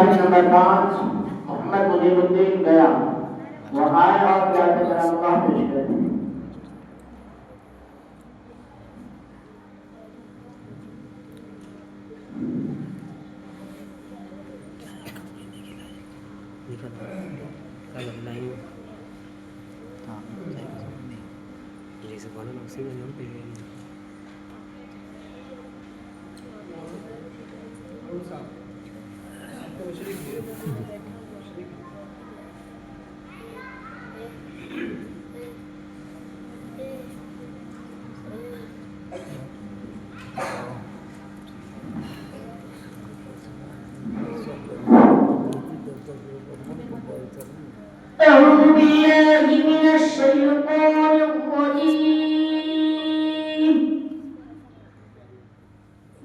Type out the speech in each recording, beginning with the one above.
बारिश नंबर 5 मोहम्मद मुजीबुद्दीन गया वो आए और क्या अल्लाह पेश करें। kalau lain jadi sekolah langsung nyampe أعوذ بالله من الشيطان الرجيم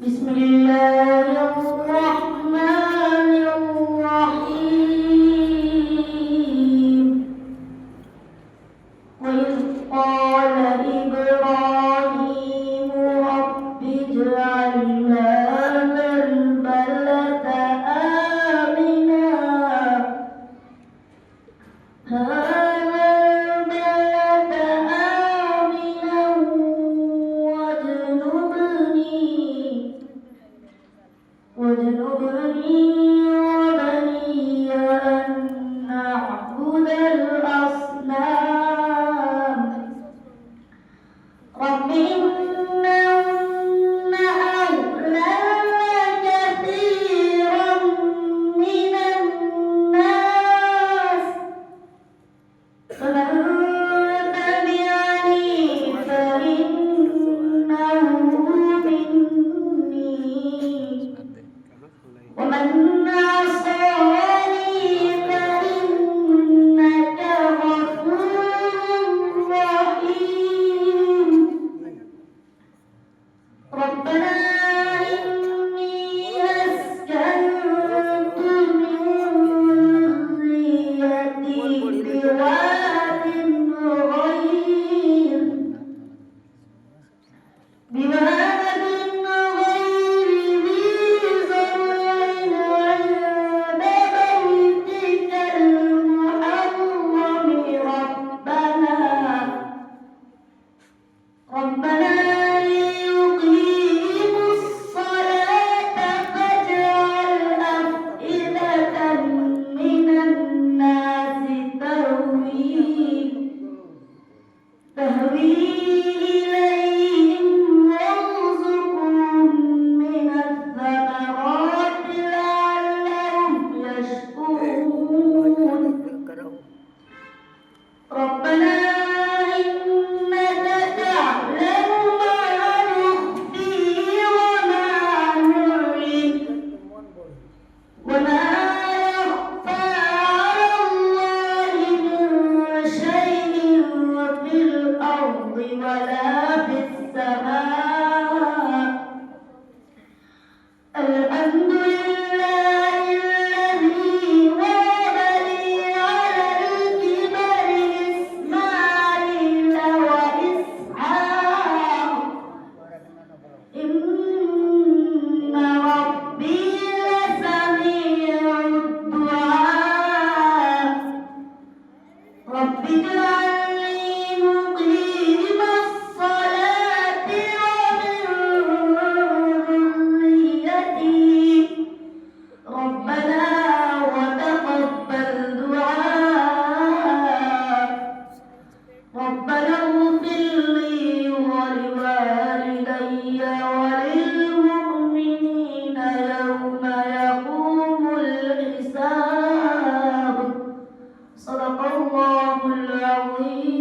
بسم الله الرحمن الرحيم وإذ قال إبراهيم رب اجعل هذا البلد آمنا واجنبني وبني أن نعبد الأصنام رب إنهن أضللن كثيرا من الناس فمن تبعني فإنه مني ومن عصاني فإنك غفور رحيم ربنا إني أسكنت من ذريتي بواد غير ذي زرع عند بيتك المحرم ربنا ليقيموا الصلاة فاجعل أفئدة من الناس تهوي إليهم وارزقهم من الثمرات لعلهم يشكرون ربنا إنك تعلم ما نخفي وما نعلن وما يخفى على الله من شيء في الأرض ولا في السماء الحمد لله الذي وهب لي على الكبر إسماعيل وإسحاق إن ربي لسميع الدعاء رب اجعلني مقيم الصلاة ومن ذريتي ربنا وتقبل دعاء ربنا اغفر لي ولوالدي وللمؤمنين يوم يقوم الحساب صدق الله العظيم